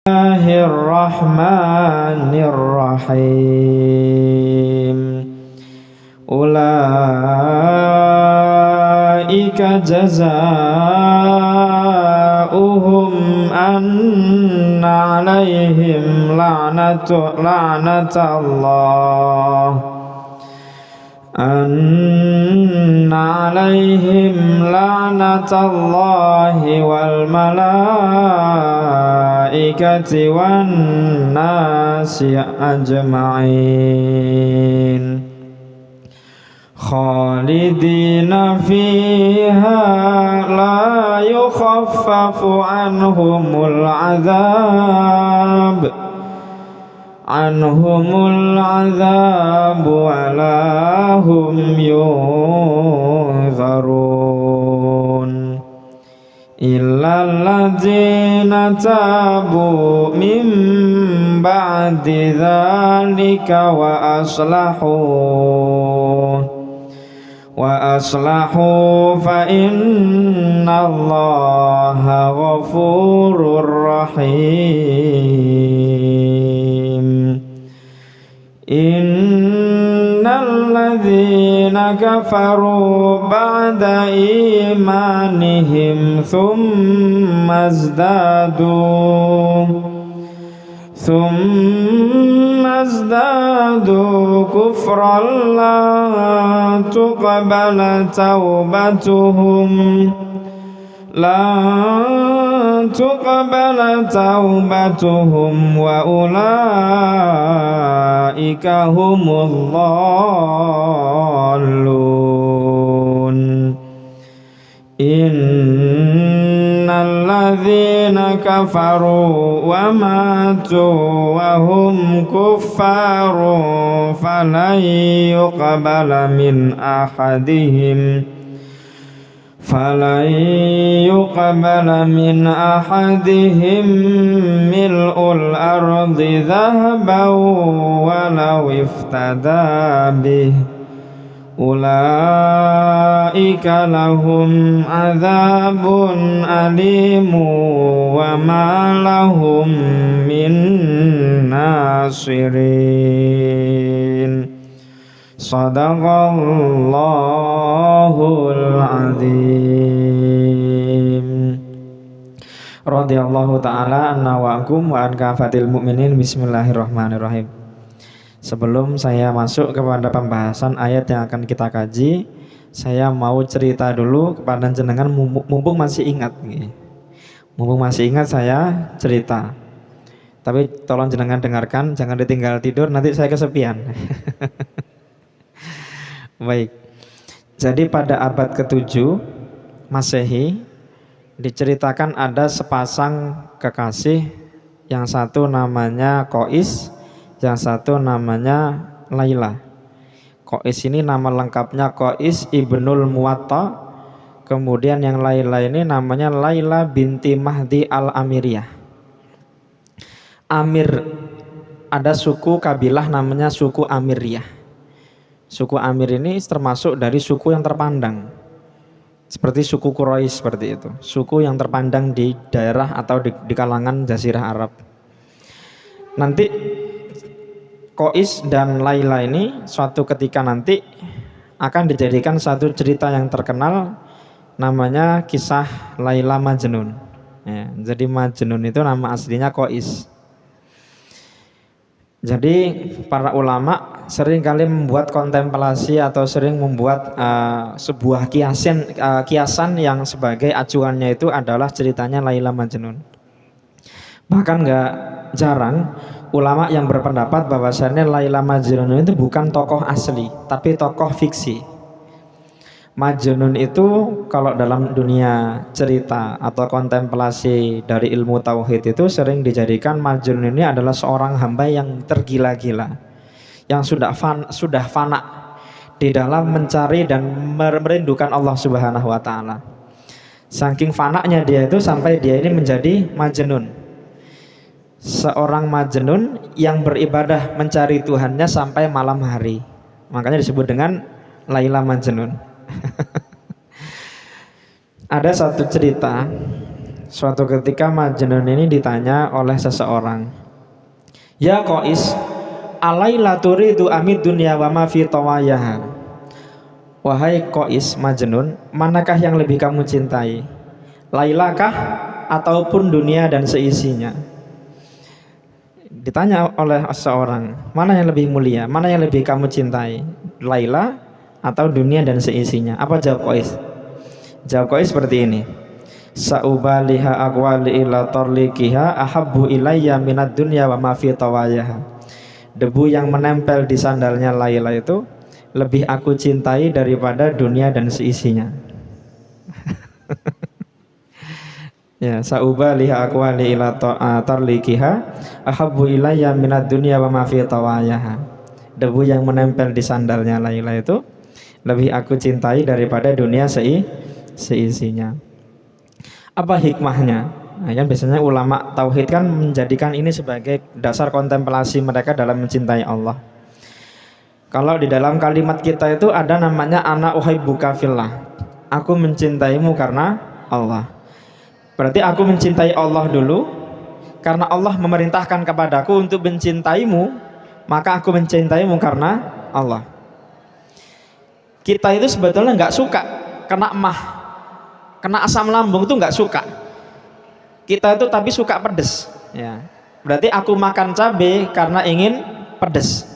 Bismillahirrahmanirrahim. Ulaika jazaohum anna alaihim la'natullahi wal malaikati wan nasi ajma'in khalidina fiha la yukhaffafu anhumul azab wa la hum yunzarun illal ladzina tabu min ba'di dzalika wa aslahu fa innallaha ghafurur rahim. Innal ladzina kafaru ba'da imanihim thumma izdadu kufran la tuqbala taubatuhum wa ulaika humudh dhallun. Innal ladzina kafaru wa matu wa hum kuffarun falan yuqbala min ahadihim mil'ul ardi dhahaban walau iftada bih ulaika lahum adzabun alimu wa ma lahum min nasirin. Sadaqallahul azim. Radhiyallahu ta'ala anna wa ankum wa an kafatil mu'minin. Bismillahirrahmanirrahim. Sebelum saya masuk kepada pembahasan ayat yang akan kita kaji, saya mau cerita dulu kepada jenengan mumpung masih ingat. Mumpung masih ingat saya cerita. Tapi tolong jenengan dengarkan, jangan ditinggal tidur, nanti saya kesepian. Baik. Jadi pada abad ke-7 Masehi diceritakan ada sepasang kekasih, yang satu namanya Qais, yang satu namanya Laila. Qais ini nama lengkapnya Qais ibnul Muwatta. Kemudian yang Laila ini namanya Laila binti Mahdi al-Amiriyah. Amir, ada suku kabilah namanya suku Amiriyah. Suku Amir ini termasuk dari suku yang terpandang, seperti suku Quraisy seperti itu. Suku yang terpandang di daerah atau di kalangan Jazirah Arab. Nanti Qais dan Laila ini suatu ketika nanti akan dijadikan satu cerita yang terkenal, namanya kisah Laila Majnun. Ya, jadi Majnun itu nama aslinya Qais. Jadi para ulama sering kali membuat kontemplasi atau sering membuat sebuah kiasan yang sebagai acuannya itu adalah ceritanya Laila Majnun. Bahkan gak jarang ulama yang berpendapat bahwasannya Laila Majnun itu bukan tokoh asli, tapi tokoh fiksi. Majnun itu kalau dalam dunia cerita atau kontemplasi dari ilmu tauhid itu sering dijadikan Majnun ini adalah seorang hamba yang tergila-gila, yang sudah fana di dalam mencari dan merindukan Allah Subhanahu wa taala. Saking fananya dia itu sampai dia ini menjadi Majnun. Seorang Majnun yang beribadah mencari Tuhannya sampai malam hari. Makanya disebut dengan Laila Majnun. Ada satu cerita Suatu ketika Majnun ini ditanya oleh seseorang, "Ya Qais, alaila turidu amid dunya wa ma fi tawayaha?" Wahai Qais, Majnun, manakah yang lebih kamu cintai? Laila kah ataupun dunia dan seisinya? Ditanya oleh seseorang, mana yang lebih mulia, mana yang lebih kamu cintai, Laila atau dunia dan seisinya? Apa jawab Qais? Jawab Qais seperti ini, "Sa'ubaliha aqwali ila tarlikiha ahabbu ilayya minad dunya wa ma fi tawayaha." Debu yang menempel di sandalnya Laila itu lebih aku cintai daripada dunia dan seisinya. Ya, sa'ubaliha aqwali ila tarlikiha ahabbu ilayya minad dunya wa ma fi tawayaha. Debu yang menempel di sandalnya Laila itu lebih aku cintai daripada dunia seisinya. Apa hikmahnya? Nah, kan biasanya ulama tauhid kan menjadikan ini sebagai dasar kontemplasi mereka dalam mencintai Allah. Kalau di dalam kalimat kita itu ada namanya ana uhibbuka fillah. Aku mencintaimu karena Allah. Berarti aku mencintai Allah dulu, karena Allah memerintahkan kepadaku untuk mencintaimu, maka aku mencintaimu karena Allah. Kita itu sebetulnya nggak suka kena emah, kena asam lambung itu nggak suka. Kita itu tapi suka pedes. Ya. Berarti aku makan cabai karena ingin pedes.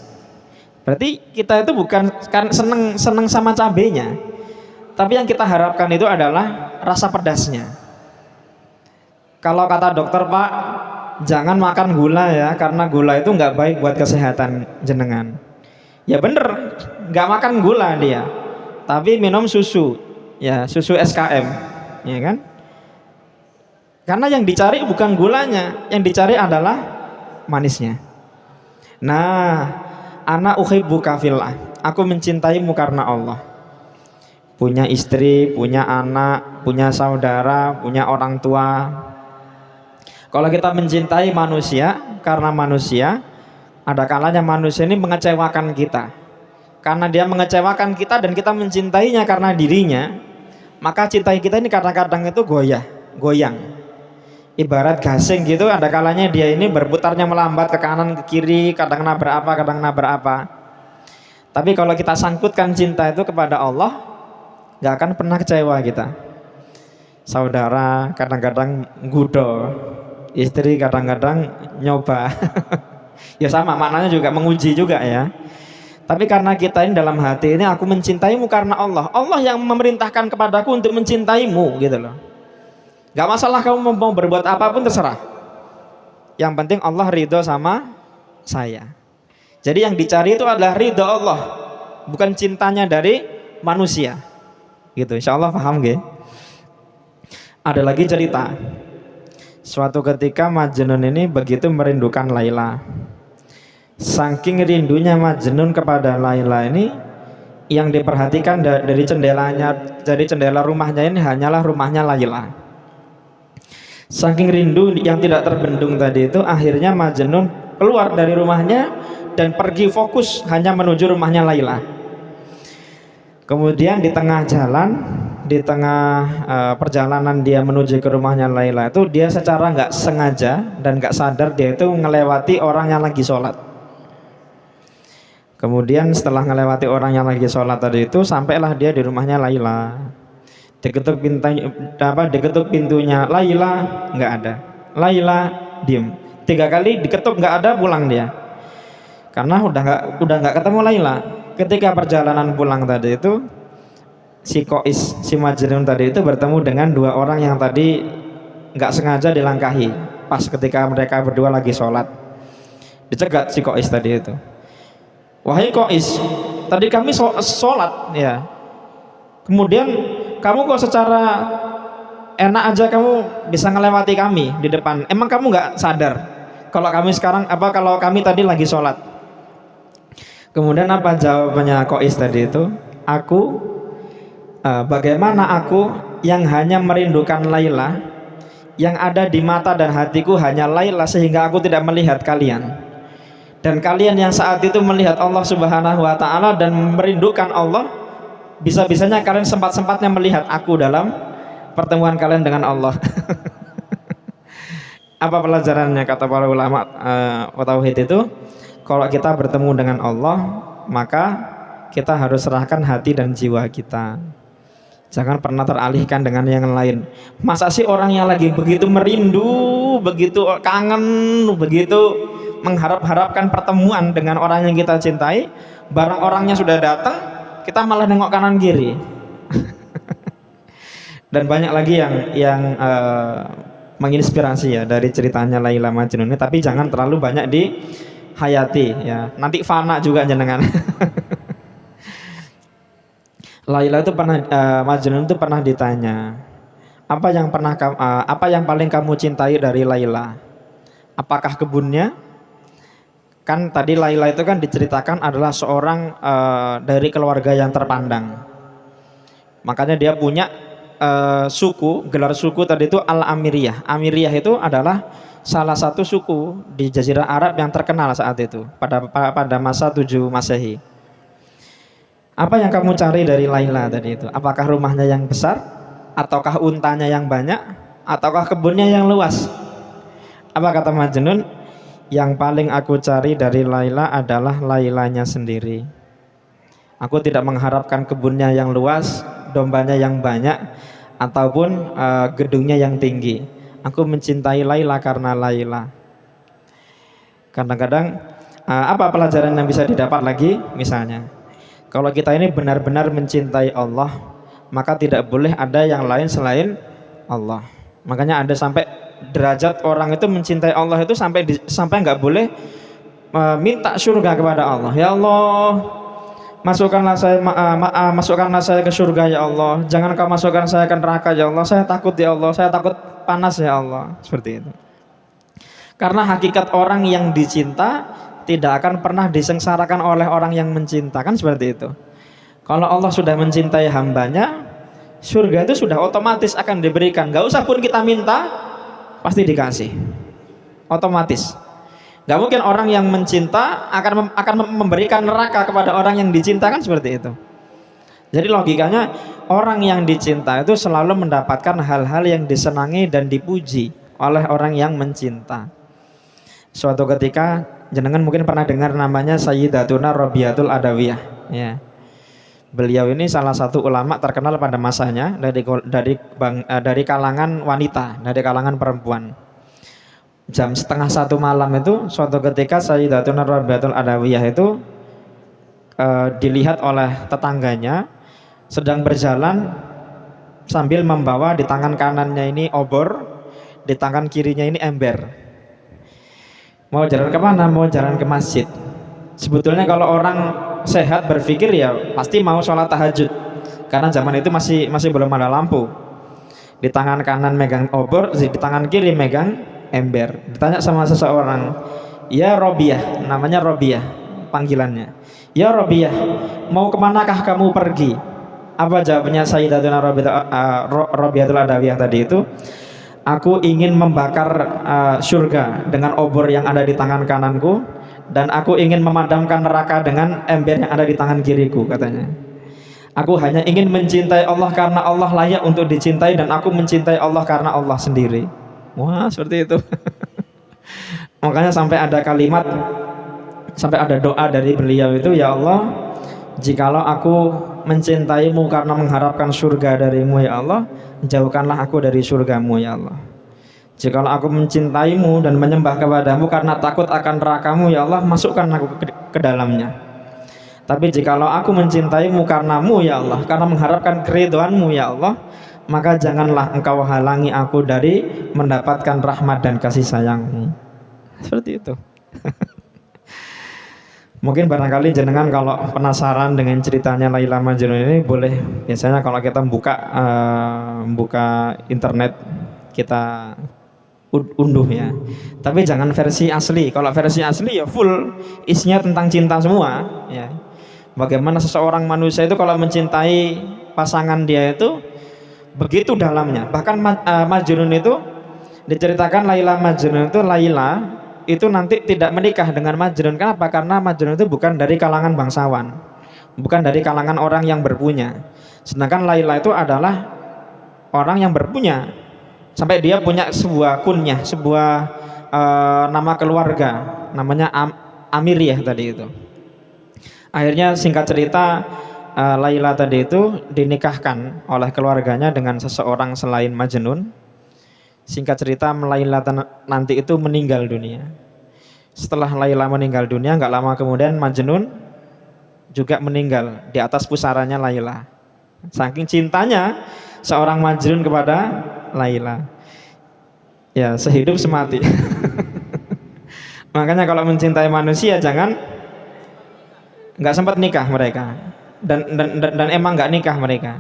Berarti kita itu bukan kan seneng sama cabenya, tapi yang kita harapkan itu adalah rasa pedasnya. Kalau kata dokter, Pak, jangan makan gula ya, karena gula itu nggak baik buat kesehatan jenengan. Ya bener, nggak makan gula dia, tapi minum susu, ya susu SKM, ya kan? Karena yang dicari bukan gulanya, yang dicari adalah manisnya. Nah, ana uhibbuka fillah, aku mencintaimu karena Allah. Punya istri, punya anak, punya saudara, punya orang tua. Kalau kita mencintai manusia karena manusia, ada kalanya manusia ini mengecewakan kita. Karena dia mengecewakan kita dan kita mencintainya karena dirinya, maka cinta kita ini kadang-kadang itu goyang. Ibarat gasing gitu, ada kalanya dia ini berputarnya melambat ke kanan, ke kiri, kadang nabrak apa. Tapi kalau kita sangkutkan cinta itu kepada Allah, gak akan pernah kecewa kita. Saudara kadang-kadang gudo, istri kadang-kadang nyoba. Ya sama, maknanya juga menguji juga ya. Tapi karena kita ini dalam hati ini, aku mencintaimu karena Allah. Allah yang memerintahkan kepadaku untuk mencintaimu gitu loh. Gak masalah kamu mau berbuat apapun terserah. Yang penting Allah ridho sama saya. Jadi yang dicari itu adalah ridho Allah, bukan cintanya dari manusia. Gitu, insya Allah paham gak? Ada lagi cerita. Suatu ketika Majnun ini begitu merindukan Laila. Saking rindunya Majnun kepada Laila ini, yang diperhatikan dari jendela rumahnya ini hanyalah rumahnya Laila. Saking rindu yang tidak terbendung tadi itu, akhirnya Majnun keluar dari rumahnya dan pergi fokus hanya menuju rumahnya Laila. Kemudian di tengah jalan, di tengah perjalanan dia menuju ke rumahnya Laila itu, dia secara nggak sengaja dan nggak sadar dia itu melewati orang yang lagi sholat. Kemudian setelah melewati orang yang lagi sholat tadi itu, sampailah dia di rumahnya Laila. Diketuk pintunya, Laila, nggak ada. Laila, diem. 3 kali diketuk nggak ada, pulang dia. Karena udah nggak ketemu Laila. Ketika perjalanan pulang tadi itu, si Qais, si Majnun tadi itu bertemu dengan 2 orang yang tadi nggak sengaja dilangkahi pas ketika mereka berdua lagi sholat. Dicegat si Qais tadi itu. Wahai Qais, tadi kami sholat ya. Kemudian kamu kok secara enak aja kamu bisa ngelewati kami di depan. Emang kamu nggak sadar kalau kami tadi lagi sholat? Kemudian apa jawabannya Qais tadi itu? Bagaimana aku yang hanya merindukan Laila, yang ada di mata dan hatiku hanya Laila, sehingga aku tidak melihat kalian. Dan kalian yang saat itu melihat Allah Subhanahu wa ta'ala dan merindukan Allah, bisa-bisanya kalian sempat-sempatnya melihat aku dalam pertemuan kalian dengan Allah. Apa pelajarannya kata para ulama tauhid itu? Kalau kita bertemu dengan Allah, maka kita harus serahkan hati dan jiwa kita. Jangan pernah teralihkan dengan yang lain. Masa sih orang yang lagi begitu merindu, begitu kangen, begitu mengharap-harapkan pertemuan dengan orang yang kita cintai, barang orangnya sudah datang, kita malah nengok kanan kiri. Dan banyak lagi yang menginspirasi ya dari ceritanya Laila Majnun ini, tapi jangan terlalu banyak dihayati ya. Nanti fana juga jenengan. Laila itu pernah Majnun itu pernah ditanya, apa yang paling kamu cintai dari Laila? Apakah kebunnya? Kan tadi Laila itu kan diceritakan adalah seorang dari keluarga yang terpandang. Makanya dia punya suku, gelar suku tadi itu Al-Amiriyah. Amiriyah itu adalah salah satu suku di Jazirah Arab yang terkenal saat itu pada masa 7 Masehi. Apa yang kamu cari dari Laila tadi itu? Apakah rumahnya yang besar, ataukah untanya yang banyak, ataukah kebunnya yang luas? Apa kata Majnun? Yang paling aku cari dari Laila adalah Lailanya sendiri. Aku tidak mengharapkan kebunnya yang luas, dombanya yang banyak, ataupun gedungnya yang tinggi. Aku mencintai Laila karena Laila. Kadang-kadang apa pelajaran yang bisa didapat lagi? Misalnya, kalau kita ini benar-benar mencintai Allah, maka tidak boleh ada yang lain selain Allah. Makanya ada sampai derajat orang itu mencintai Allah itu sampai nggak boleh minta surga kepada Allah. Ya Allah, masukkanlah saya ke surga ya Allah. Jangan kau masukkan saya ke neraka ya Allah. Saya takut ya Allah. Saya takut panas ya Allah. Seperti itu. Karena hakikat orang yang dicinta tidak akan pernah disengsarakan oleh orang yang mencinta, kan seperti itu. Kalau Allah sudah mencintai hambanya, surga itu sudah otomatis akan diberikan. Gak usah pun kita minta, pasti dikasih. Otomatis. Gak mungkin orang yang mencinta akan memberikan neraka kepada orang yang dicinta, kan seperti itu. Jadi logikanya orang yang dicinta itu selalu mendapatkan hal-hal yang disenangi dan dipuji oleh orang yang mencinta. Suatu ketika jenengan mungkin pernah dengar namanya Sayyidatuna Rabiatul Adawiyah ya. Beliau ini salah satu ulama terkenal pada masanya dari kalangan wanita, dari kalangan perempuan. Jam 12:30 malam itu suatu ketika Sayyidatuna Rabiatul Adawiyah itu dilihat oleh tetangganya sedang berjalan sambil membawa di tangan kanannya ini obor, di tangan kirinya ini ember. Mau jalan kemana? Mau jalan ke masjid. Sebetulnya kalau orang sehat berpikir ya pasti mau sholat tahajud, karena zaman itu masih belum ada lampu. Di tangan kanan megang obor, di tangan kiri megang ember. Ditanya sama seseorang, ya Robiah, namanya Robiah panggilannya. Ya Robiah, mau kemanakah kamu pergi? Apa jawabnya Sayyidatuna Rabiatul Adawiyah tadi itu? Aku ingin membakar surga dengan obor yang ada di tangan kananku, dan aku ingin memadamkan neraka dengan ember yang ada di tangan kiriku, katanya. Aku hanya ingin mencintai Allah karena Allah layak untuk dicintai, dan aku mencintai Allah karena Allah sendiri. Wah, seperti itu. Makanya sampai ada kalimat, sampai ada doa dari beliau itu, ya Allah, jikalau aku mencintaimu karena mengharapkan surga darimu ya Allah, jauhkanlah aku dari surgamu ya Allah. Jikalau aku mencintaimu dan menyembah kepadamu karena takut akan nerakamu ya Allah, masukkan aku ke dalamnya. Tapi jikalau aku mencintaimu karenamu ya Allah, karena mengharapkan keridhoanmu ya Allah, maka janganlah engkau halangi aku dari mendapatkan rahmat dan kasih sayangmu. Seperti itu. Mungkin barangkali jenengan kalau penasaran dengan ceritanya Laila Majnun ini, boleh biasanya kalau kita buka internet kita unduh ya. Tapi jangan versi asli. Kalau versi asli ya full isinya tentang cinta semua ya. Bagaimana seseorang manusia itu kalau mencintai pasangan dia itu begitu dalamnya. Bahkan Majnun itu diceritakan Laila Majnun itu, Laila itu nanti tidak menikah dengan Majnun. Kenapa? Karena Majnun itu bukan dari kalangan bangsawan, bukan dari kalangan orang yang berpunya. Sedangkan Laila itu adalah orang yang berpunya. Sampai dia punya sebuah kunyah, sebuah nama keluarga, namanya Amiriyah tadi itu. Akhirnya singkat cerita, Laila tadi itu dinikahkan oleh keluarganya dengan seseorang selain Majnun. Singkat cerita, Laila nanti itu meninggal dunia. Setelah Laila meninggal dunia, nggak lama kemudian Majnun juga meninggal di atas pusaranya Laila. Saking cintanya seorang Majnun kepada Laila, ya sehidup semati. Makanya kalau mencintai manusia jangan nggak sempat nikah mereka, dan emang nggak nikah mereka.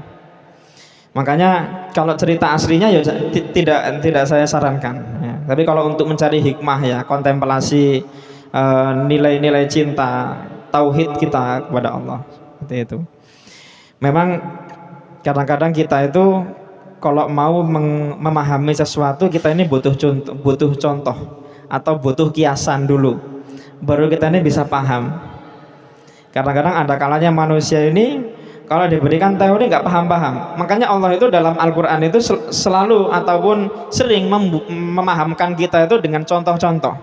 Makanya kalau cerita aslinya ya tidak saya sarankan ya. Tapi kalau untuk mencari hikmah ya, kontemplasi nilai-nilai cinta, tauhid kita kepada Allah, seperti itu. Memang kadang-kadang kita itu kalau mau memahami sesuatu, kita ini butuh contoh atau butuh kiasan dulu, baru kita ini bisa paham. Kadang-kadang ada kalanya manusia ini kalau diberikan teori nggak paham-paham. Makanya Allah itu dalam Al-Quran itu selalu ataupun sering memahamkan kita itu dengan contoh-contoh.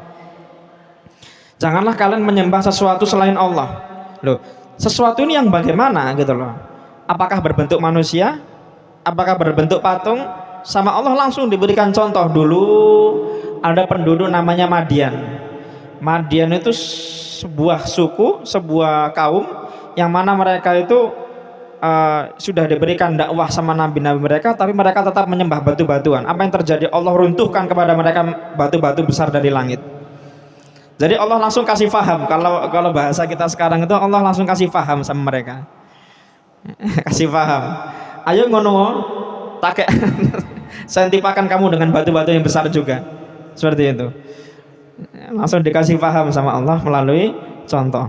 Janganlah kalian menyembah sesuatu selain Allah. Loh, sesuatu ini yang bagaimana gitu loh. Apakah berbentuk manusia? Apakah berbentuk patung? Sama Allah langsung diberikan contoh. Dulu ada penduduk namanya Madian. Madian itu sebuah suku, sebuah kaum yang mana mereka itu sudah diberikan dakwah sama nabi-nabi mereka, tapi mereka tetap menyembah batu-batuan. Apa yang terjadi? Allah runtuhkan kepada mereka batu-batu besar dari langit. Jadi Allah langsung kasih faham. Kalau bahasa kita sekarang itu, Allah langsung kasih faham sama mereka. Kasih faham. Ayo ngono, tak saya timpakan kamu dengan batu-batu yang besar juga. Seperti itu. Langsung dikasih paham sama Allah melalui contoh.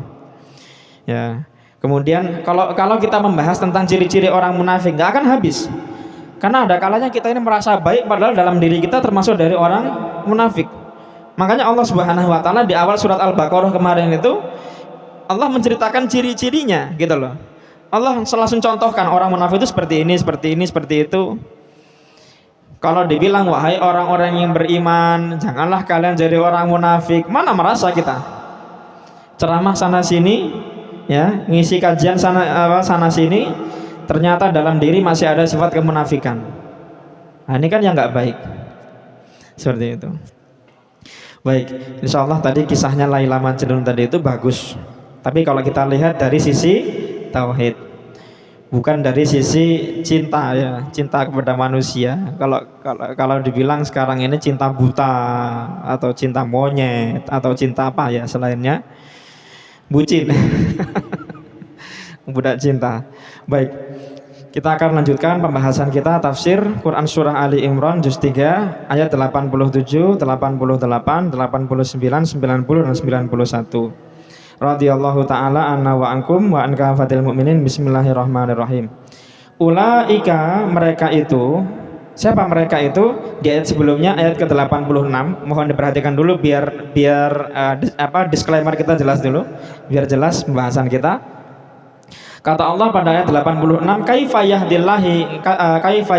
Ya. Kemudian kalau kita membahas tentang ciri-ciri orang munafik, nggak akan habis. Karena ada kalanya kita ini merasa baik padahal dalam diri kita termasuk dari orang munafik. Makanya Allah Subhanahu wa taala di awal surat Al-Baqarah kemarin itu Allah menceritakan ciri-cirinya gitu loh. Allah langsung contohkan orang munafik itu seperti ini, seperti ini, seperti itu. Kalau dibilang wahai orang-orang yang beriman, janganlah kalian jadi orang munafik, mana merasa kita ceramah sana sini ya, ngisi kajian sana sini, ternyata dalam diri masih ada sifat kemunafikan. Nah, ini kan yang nggak baik. Seperti itu. Baik, insya Allah tadi kisahnya Laila Majnun tadi itu bagus. Tapi kalau kita lihat dari sisi tauhid, bukan dari sisi cinta ya, cinta kepada manusia. Kalau dibilang sekarang ini cinta buta atau cinta monyet atau cinta apa ya selainnya, bucin. Budak cinta. Baik, kita akan lanjutkan pembahasan kita tafsir Quran Surah Ali Imran Juz 3 ayat 87, 88, 89, 90 dan 91. Radhiyallahu ta'ala anna wa ankum wa an kafatil mu'minin. Bismillahirrahmanirrahim. Ulaika, mereka itu. Siapa mereka itu? Di ayat sebelumnya ayat ke-86. Mohon diperhatikan dulu biar disclaimer kita jelas dulu, biar jelas pembahasan kita. Kata Allah pada ayat 86, kaifa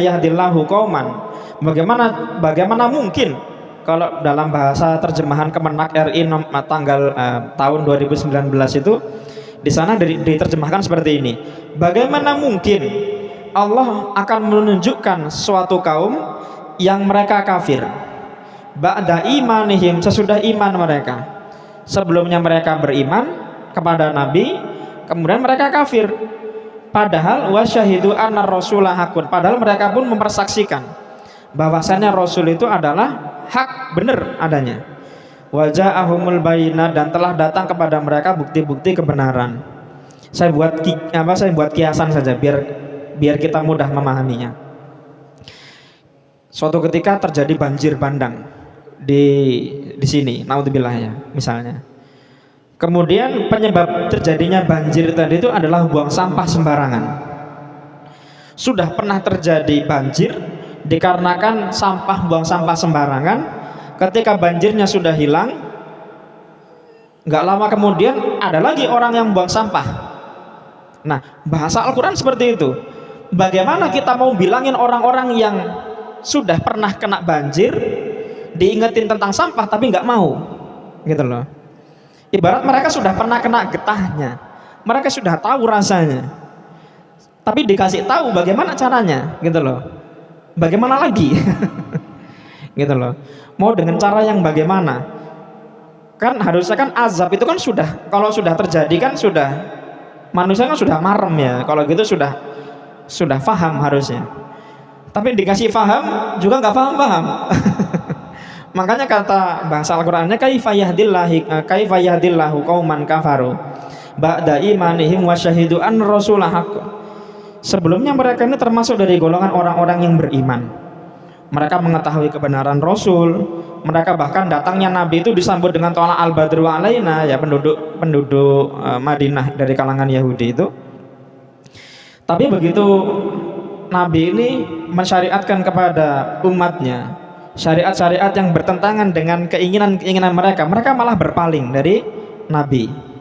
yahdillahu qauman. Bagaimana mungkin, kalau dalam bahasa terjemahan Kemenak RI tanggal tahun 2019 itu di sana diterjemahkan seperti ini. Bagaimana mungkin Allah akan menunjukkan suatu kaum yang mereka kafir ba'da imanihim, sesudah iman mereka. Sebelumnya mereka beriman kepada Nabi, kemudian mereka kafir. Padahal wasyahidu anna rasulah hakun, padahal mereka pun mempersaksikan bahwasannya Rasul itu adalah hak, benar adanya. Waja'ahumul bayyinah, dan telah datang kepada mereka bukti-bukti kebenaran. Saya buat kiasan saja biar kita mudah memahaminya. Suatu ketika terjadi banjir bandang di sini, naudzubillah ya, misalnya. Kemudian penyebab terjadinya banjir tadi itu adalah buang sampah sembarangan. Sudah pernah terjadi banjir dikarenakan buang sampah sembarangan. Ketika banjirnya sudah hilang, nggak lama kemudian ada lagi orang yang buang sampah. Nah, bahasa Al-Quran seperti itu. Bagaimana kita mau bilangin orang-orang yang sudah pernah kena banjir, diingetin tentang sampah tapi nggak mau, gitu loh. Ibarat mereka sudah pernah kena getahnya, mereka sudah tahu rasanya, tapi dikasih tahu bagaimana caranya, gitu loh. Bagaimana lagi? Gitu loh. Mau dengan cara yang bagaimana? Kan harusnya kan azab itu kan sudah, kalau sudah terjadi kan sudah, manusia kan sudah marem ya, kalau gitu sudah paham harusnya. Tapi dikasih paham juga nggak paham-paham. Makanya kata bahasa Al-Qur'annya kaifa yahdillahu qauman kafaru ba'da imanihim wa syahidu an rasulah haqq. Sebelumnya mereka ini termasuk dari golongan orang-orang yang beriman. Mereka mengetahui kebenaran Rasul, mereka bahkan datangnya Nabi itu disambut dengan tola al-badru alaina, ya penduduk Madinah dari kalangan Yahudi itu. Tapi begitu Nabi ini mensyariatkan kepada umatnya syariat-syariat yang bertentangan dengan keinginan mereka, mereka malah berpaling dari Nabi.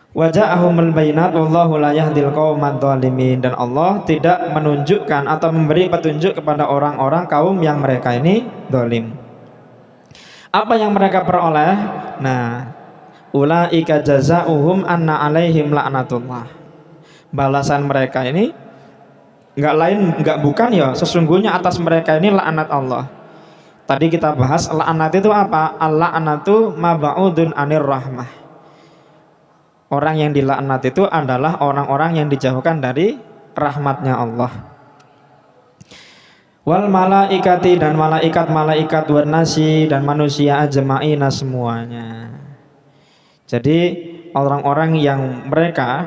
Waja'ahumul bayinat wallahu la yahdil qaumadz dhalimin, dan Allah tidak menunjukkan atau memberi petunjuk kepada orang-orang kaum yang mereka ini zalim. Apa yang mereka peroleh? Nah, ulaika jazaohum anna alaihim la'natullah. Balasan mereka ini nggak bukan ya, sesungguhnya atas mereka ini laknat Allah. Tadi kita bahas laknat itu apa? Al-la'natu mab'udun anir rahmah. Orang yang dilaknat itu adalah orang-orang yang dijauhkan dari rahmatnya Allah. Wal malaikati, dan malaikat wan nasi, dan manusia ajma'ina semuanya. Jadi orang-orang yang mereka,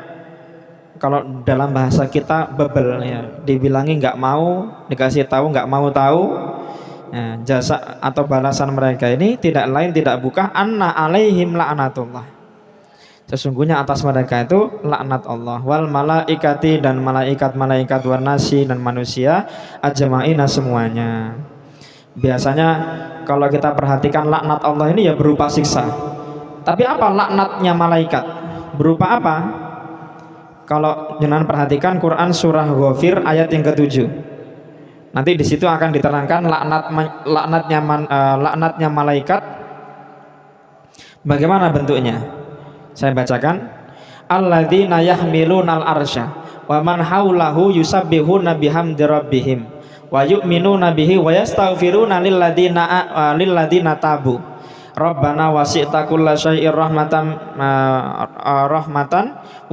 kalau dalam bahasa kita bebel ya, dibilangi nggak mau, dikasih tahu nggak mau tahu. Nah, jasa atau balasan mereka ini tidak lain tidak bukan anna alaihim la'natullah. Sesungguhnya atas mereka itu laknat Allah. Wal malaikati, dan malaikat wan nasi, dan manusia ajma'ina semuanya. Biasanya kalau kita perhatikan laknat Allah ini ya berupa siksa. Tapi apa laknatnya malaikat? Berupa apa? Kalau jenengan perhatikan Quran surah Ghafir ayat yang ke-7. Nanti di situ akan diterangkan laknatnya malaikat bagaimana bentuknya. Saya bacakan. Alladzina yahmilunal arsya wa man haulahu yusabbihuna bihamdi rabbihim wa yu'minuna bihi wa yastaghfiruna lilladzina tabu. Rabbana wasi'ta kulla syai'ir rahmatan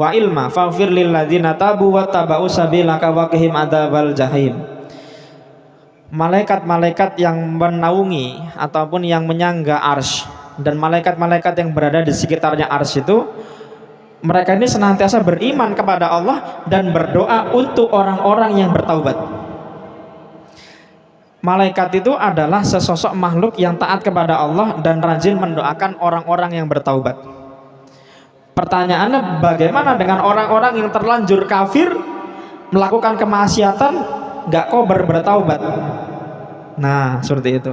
wa ilma faghfir lil ladzina tabu wattaba'u sabilaka wa qihim adzabal jahim. Malaikat-malaikat yang menaungi ataupun yang menyangga arsy dan malaikat-malaikat yang berada di sekitarnya arsy itu, mereka ini senantiasa beriman kepada Allah dan berdoa untuk orang-orang yang bertaubat. Malaikat itu adalah sesosok makhluk yang taat kepada Allah dan rajin mendoakan orang-orang yang bertaubat. Pertanyaannya, bagaimana dengan orang-orang yang terlanjur kafir, melakukan kemaksiatan, gak kobar bertaubat? Nah, seperti itu.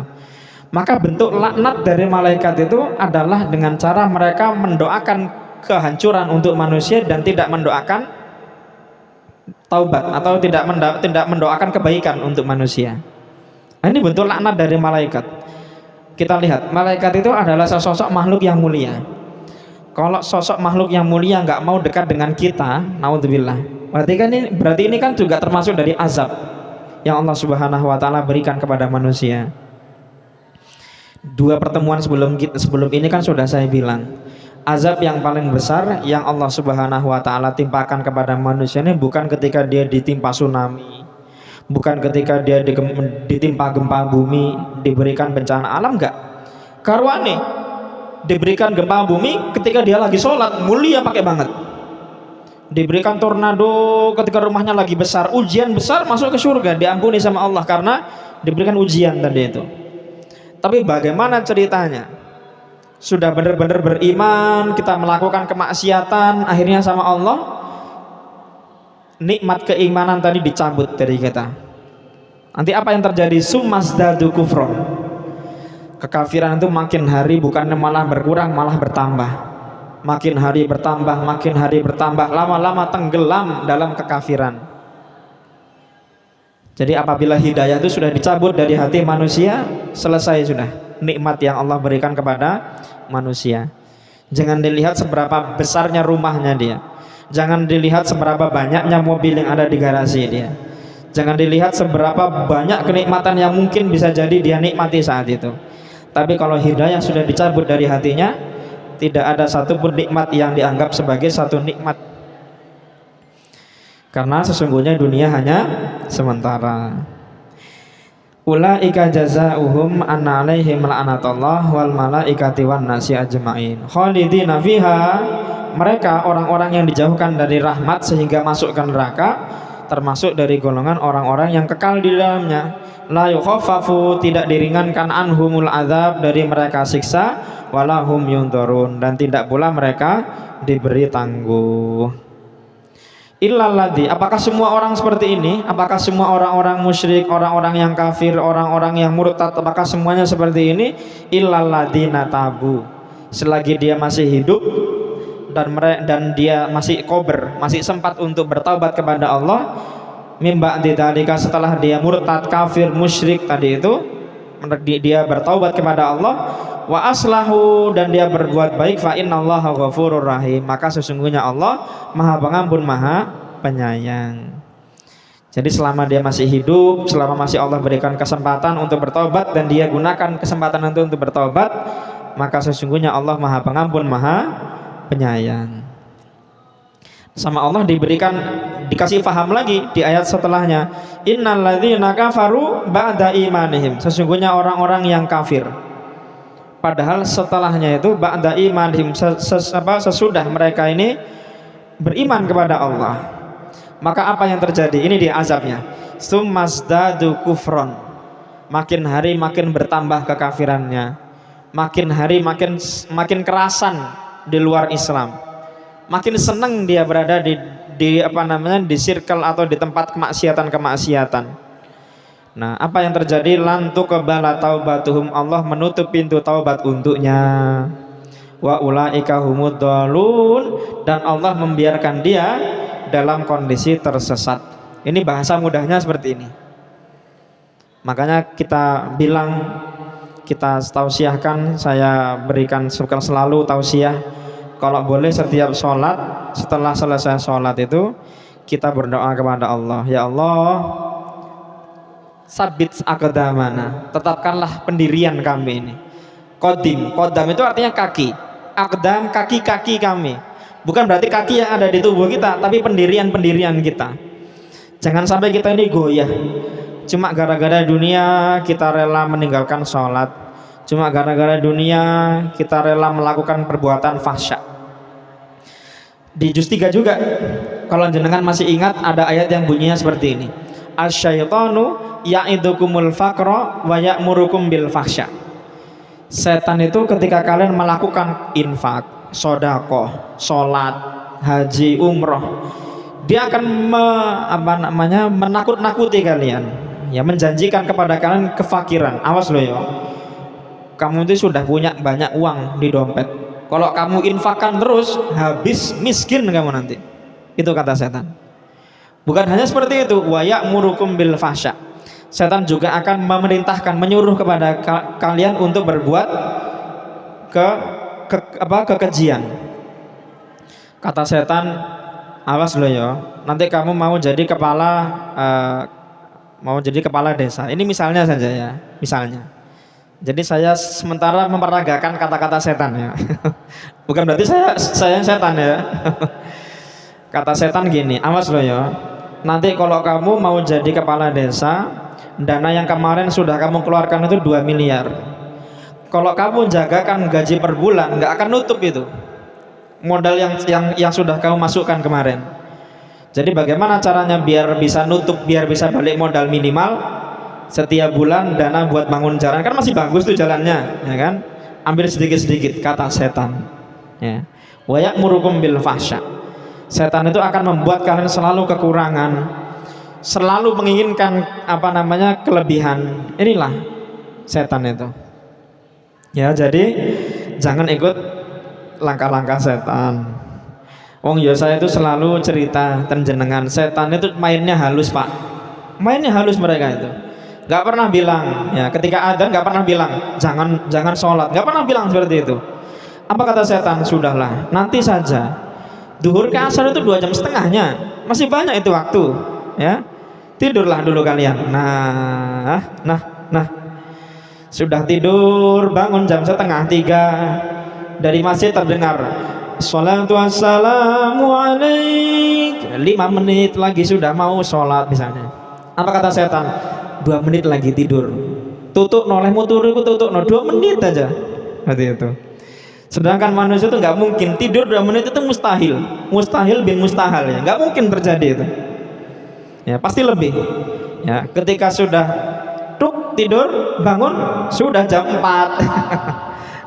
Maka bentuk laknat dari malaikat itu adalah dengan cara mereka mendoakan kehancuran untuk manusia dan tidak mendoakan taubat atau tidak mendoakan kebaikan untuk manusia. Ini bentuk laknat dari malaikat. Kita lihat, malaikat itu adalah sosok makhluk yang mulia. Kalau sosok makhluk yang mulia nggak mau dekat dengan kita, naudzubillah, berarti ini kan juga termasuk dari azab yang Allah Subhanahu wa taala berikan kepada manusia. Dua pertemuan sebelum ini kan sudah saya bilang, azab yang paling besar yang Allah Subhanahu wa taala timpakan kepada manusia ini bukan ketika dia ditimpa tsunami, bukan ketika dia ditimpa gempa bumi, diberikan bencana alam, enggak. Karwane diberikan gempa bumi ketika dia lagi sholat, mulia pakai banget. Diberikan tornado ketika rumahnya lagi besar, ujian besar, masuk ke surga, diampuni sama Allah karena diberikan ujian tadi itu. Tapi bagaimana ceritanya? Sudah benar-benar beriman, kita melakukan kemaksiatan, akhirnya sama Allah nikmat keimanan tadi dicabut dari kita. Nanti apa yang terjadi? Sumazdadu kufron. Kekafiran itu makin hari bukannya malah berkurang, malah bertambah. Makin hari bertambah, lama-lama tenggelam dalam kekafiran. Jadi apabila hidayah itu sudah dicabut dari hati manusia, selesai sudah nikmat yang Allah berikan kepada manusia. Jangan dilihat seberapa besarnya rumahnya dia, jangan dilihat seberapa banyaknya mobil yang ada di garasi dia, jangan dilihat seberapa banyak kenikmatan yang mungkin bisa jadi dia nikmati saat itu. Tapi kalau hidayah sudah dicabut dari hatinya, tidak ada satupun nikmat yang dianggap sebagai satu nikmat, karena sesungguhnya dunia hanya sementara. Ulaika jazaohum anna alaihim la'natullah wal malaikati wan nasi ajmain khalidina fiha. Mereka orang-orang yang dijauhkan dari rahmat sehingga masuk ke neraka, termasuk dari golongan orang-orang yang kekal di dalamnya. La yukhaffafu, tidak diringankan, anhumul azab, dari mereka siksa, walahum yunzarun, dan tidak pula mereka diberi tangguh. Illalladzi, apakah semua orang seperti ini? Apakah semua orang-orang musyrik, orang-orang yang kafir, orang-orang yang murtad, apakah semuanya seperti ini? Illalladzina tabu, selagi dia masih hidup dan dia masih kober, masih sempat untuk bertaubat kepada Allah, mimba dzalika, setelah dia murtad, kafir, musyrik tadi itu, dia bertaubat kepada Allah, wa aslahu, dan dia berbuat baik, fa innallaha ghafurur rahim, maka sesungguhnya Allah Maha Pengampun, Maha Penyayang. Jadi selama dia masih hidup, selama masih Allah berikan kesempatan untuk bertobat dan dia gunakan kesempatan itu untuk bertobat, maka sesungguhnya Allah Maha Pengampun, Maha Penyayang. Sama Allah dikasih paham lagi di ayat setelahnya, innalladzina kafaru ba'da imanihim, sesungguhnya orang-orang yang kafir, padahal setelahnya itu ba'da imanihim, sesudah mereka ini beriman kepada Allah, maka apa yang terjadi? Ini dia azabnya, summazdadu kufron, makin hari makin bertambah kekafirannya, makin hari makin kerasan di luar Islam, makin senang dia berada di di circle atau di tempat kemaksiatan. Nah, apa yang terjadi? Lantu kebala taubatuhum, Allah menutup pintu taubat untuknya. Wa ulaika humud dhalun, dan Allah membiarkan dia dalam kondisi tersesat. Ini bahasa mudahnya seperti ini. Makanya kita bilang, kita tausiahkan, saya berikan selalu tausiah, kalau boleh setiap sholat, setelah selesai sholat itu kita berdoa kepada Allah, ya Allah, sabit aqdamana, tetapkanlah pendirian kami ini. Qodam itu artinya kaki, aqdam kaki-kaki kami, bukan berarti kaki yang ada di tubuh kita, tapi pendirian kita. Jangan sampai kita ini goyah cuma gara-gara dunia kita rela meninggalkan sholat, cuma gara-gara dunia kita rela melakukan perbuatan fahsya. Di juz 3 juga, kalau jenengan masih ingat, ada ayat yang bunyinya seperti ini, asyaitonu ya'idukumul faqra wa ya'murukum bil fahsya. Setan itu ketika kalian melakukan infak, sedekah, sholat, haji, umroh, dia akan menakut-nakuti kalian, ya, menjanjikan kepada kalian kefakiran. Awas loh ya, kamu itu sudah punya banyak uang di dompet, kalau kamu infakkan terus, habis, miskin kamu nanti. Itu kata setan. Bukan hanya seperti itu, wa ya'murukum bil fahsya, setan juga akan memerintahkan, menyuruh kepada kalian untuk berbuat kekejian. Kata setan, awas loh ya, nanti kamu mau jadi kepala desa. Ini misalnya saja ya, misalnya. Jadi saya sementara memperagakan kata-kata setan ya. Bukan berarti saya setan ya. Kata setan gini, awas loh ya, nanti kalau kamu mau jadi kepala desa, dana yang kemarin sudah kamu keluarkan itu 2 miliar. Kalau kamu jagakan gaji per bulan, nggak akan nutup itu modal yang sudah kamu masukkan kemarin. Jadi bagaimana caranya biar bisa nutup, biar bisa balik modal minimal? Setiap bulan dana buat bangun jalan, kan masih bagus tuh jalannya, ya kan? Ambil sedikit-sedikit, kata setan. Ya. Wa ya'murukum bil fahsya. Setan itu akan membuat kalian selalu kekurangan, selalu menginginkan kelebihan. Inilah setan itu. Ya, jadi jangan ikut langkah-langkah setan. Wong ya saya itu selalu cerita, jenengan, setan itu mainnya halus, Pak. Mainnya halus mereka itu. Nggak pernah bilang, ya ketika adzan nggak pernah bilang jangan sholat, nggak pernah bilang seperti itu. Apa kata setan? Sudahlah, nanti saja. Duhur ke asar itu 2,5 jam, masih banyak itu waktu, ya. Tidurlah dulu kalian. Nah, sudah tidur, bangun jam 2:30, dari masjid terdengar sholatu wassalamu alaik. 5 menit lagi sudah mau sholat misalnya. Apa kata setan? 2 menit lagi tidur. Tutuk nolehmu turu itu tutuk no 2 menit aja. Seperti itu. Sedangkan manusia itu nggak mungkin tidur 2 menit, itu mustahil. Mustahil bin mustahil, ya. Nggak mungkin terjadi itu. Ya pasti lebih. Ya ketika sudah tidur bangun sudah jam 4.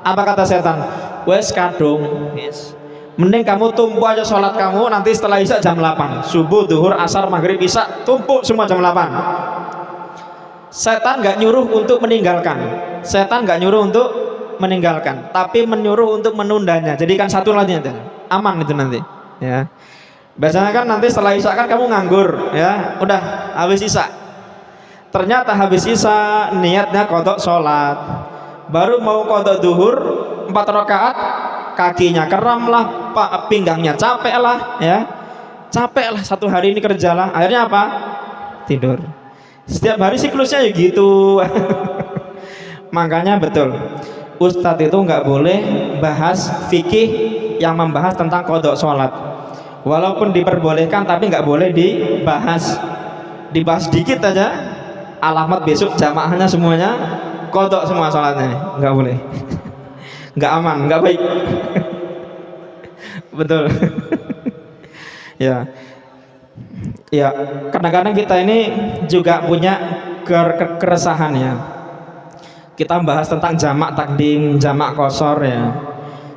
Apa kata setan? Wes kadung. Yes. Mending kamu tumpuk aja sholat kamu, nanti setelah isya jam 8. Subuh, duhur, asar, maghrib, isya, tumpuk semua jam 8. Setan nggak nyuruh untuk meninggalkan. Setan nggak nyuruh untuk meninggalkan, tapi menyuruh untuk menundanya. Jadikan satu lagi aja. Aman itu nanti. Ya. Biasanya kan nanti setelah isya kan kamu nganggur, ya. Udah habis isya. Ternyata habis isya niatnya qadha sholat. Baru mau qadha duhur 4 rakaat, kakinya kram lah, pinggangnya capek lah, ya. Capek lah, satu hari ini kerjalah. Akhirnya apa? Tidur. Setiap hari siklusnya ya gitu. Makanya betul, Ustadz itu nggak boleh bahas fikih yang membahas tentang qadha sholat. Walaupun diperbolehkan, tapi nggak boleh dibahas. Dibahas dikit aja, alamat besok jamaahnya semuanya qadha semua sholatnya, nggak boleh. Nggak aman, nggak baik. Betul. Ya, kadang-kadang kita ini juga punya keresahan, ya. Kita bahas tentang jamak takdim, jamak qosor, ya.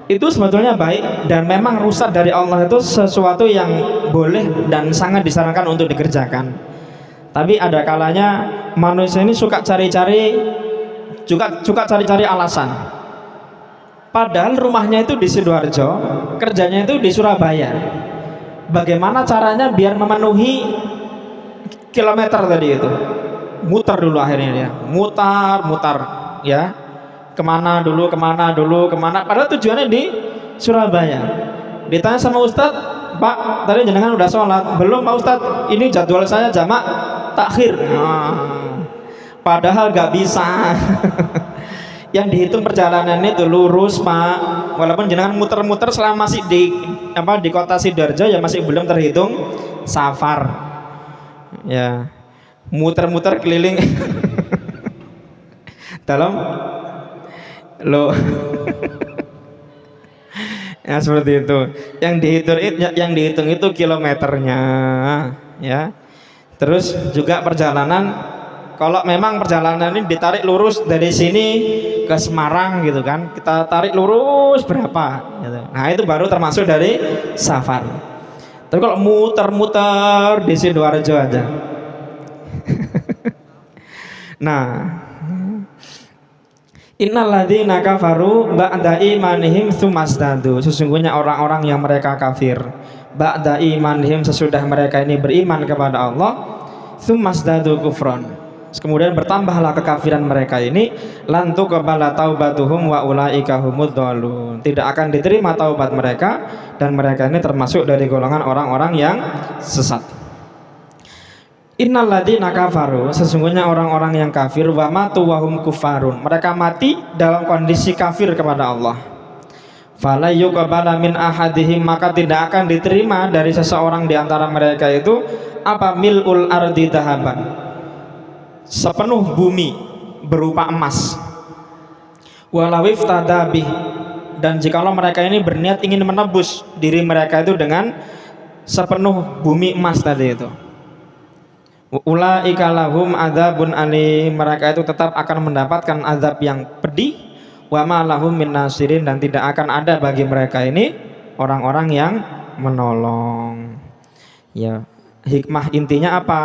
Itu sebetulnya baik dan memang rusak dari Allah, itu sesuatu yang boleh dan sangat disarankan untuk dikerjakan. Tapi ada kalanya manusia ini suka cari-cari alasan. Padahal rumahnya itu di Sidoarjo, kerjanya itu di Surabaya. Bagaimana caranya biar memenuhi kilometer tadi itu? Muter dulu akhirnya dia, mutar, ya. Kemana dulu, padahal tujuannya di Surabaya. Ditanya sama Ustadz, Pak, tadi jenengan udah sholat? Belum Pak Ustadz, ini jadwal saya jamak takhir. Padahal gak bisa. Yang dihitung perjalanan itu lurus Pak, walaupun jenengan muter-muter selama masih di kota Sidoarjo, ya masih belum terhitung safar, ya. Muter-muter keliling dalam lo. Ya seperti itu. Yang dihitung itu kilometernya, ya. Terus juga perjalanan. Kalau memang perjalanan ini ditarik lurus dari sini ke Semarang gitu kan, kita tarik lurus berapa gitu. Nah itu baru termasuk dari safar. Tapi kalau muter-muter di Sidoarjo aja. Nah, innalladzina kafaru ba'da imanihim tsumazdadu. Sesungguhnya orang-orang yang mereka kafir ba'da imanihim, sesudah mereka ini beriman kepada Allah, tsumazdadu kufron, kemudian bertambahlah kekafiran mereka ini, lan tuqbala taubatuhum wa ulaika humud dhalun. Tidak akan diterima taubat mereka dan mereka ini termasuk dari golongan orang-orang yang sesat. Innalladzina kafaru, sesungguhnya orang-orang yang kafir, wa matu wa hum kufarun, mereka mati dalam kondisi kafir kepada Allah. Fala yuqbala min ahadihim, maka tidak akan diterima dari seseorang di antara mereka itu apa? Mil'ul ardi dahaban, sepenuh bumi berupa emas. Walawif tadabih, dan jikalau mereka ini berniat ingin menebus diri mereka itu dengan sepenuh bumi emas tadi itu. Ulaika lahum adzabun alim, mereka itu tetap akan mendapatkan azab yang pedih. Wa ma lahum min nasirin, dan tidak akan ada bagi mereka ini orang-orang yang menolong. Ya, hikmah intinya apa?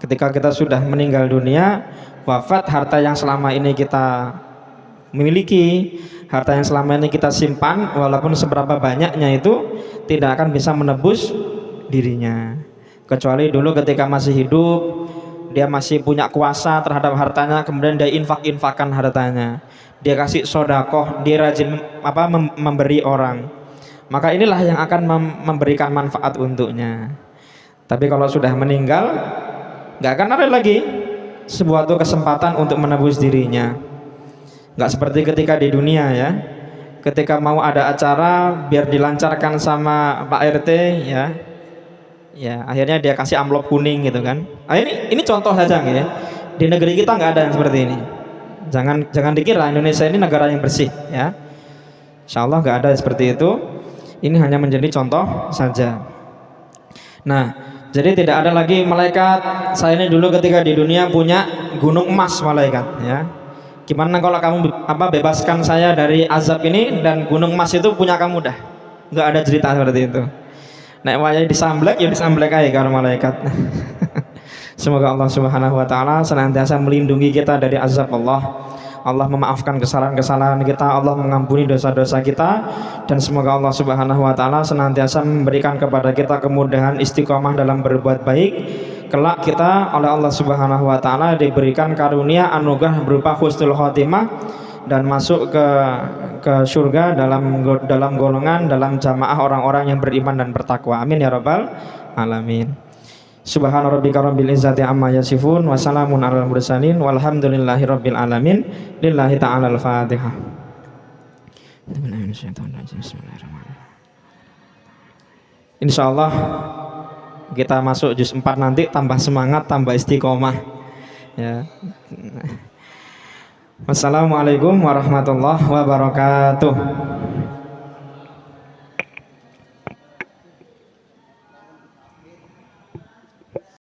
Ketika kita sudah meninggal dunia, wafat, harta yang selama ini kita miliki, harta yang selama ini kita simpan, walaupun seberapa banyaknya itu tidak akan bisa menebus dirinya. Kecuali dulu ketika masih hidup, dia masih punya kuasa terhadap hartanya, kemudian dia infak-infakkan hartanya, dia kasih sodakoh, dia rajin memberi orang, maka inilah yang akan memberikan manfaat untuknya. Tapi kalau sudah meninggal, nggak akan ada lagi sebuah kesempatan untuk menebus dirinya. Nggak seperti ketika di dunia ya, ketika mau ada acara biar dilancarkan sama Pak RT ya, ya akhirnya dia kasih amplop kuning gitu kan. Ini contoh saja ya. Di negeri kita nggak ada yang seperti ini. Jangan dikira Indonesia ini negara yang bersih ya. Insya Allah nggak ada seperti itu. Ini hanya menjadi contoh saja. Nah, jadi tidak ada lagi malaikat. Saya ini dulu ketika di dunia punya gunung emas malaikat ya. Gimana kalau kamu bebaskan saya dari azab ini dan gunung emas itu punya kamu dah. Nggak ada cerita seperti itu. Nek wayah disamblek ya disamblek aja karo malaikat. Semoga Allah Subhanahu wa taala senantiasa melindungi kita dari azab Allah. Allah memaafkan kesalahan-kesalahan kita, Allah mengampuni dosa-dosa kita, dan semoga Allah Subhanahu wa taala senantiasa memberikan kepada kita kemudahan istiqomah dalam berbuat baik. Kelak kita oleh Allah Subhanahu wa taala diberikan karunia anugerah berupa husnul khotimah dan masuk ke surga dalam golongan dalam jamaah orang-orang yang beriman dan bertakwa. Amin ya rabbal alamin. Subhana rabbika rabbil izzati amma yasifun wa salamun alal mursalin walhamdulillahi rabbil alamin. Lillahi ta'ala al-Fatihah. Insyaallah kita masuk juz 4 nanti, tambah semangat, tambah istiqomah ya. Wassalamualaikum warahmatullahi wabarakatuh.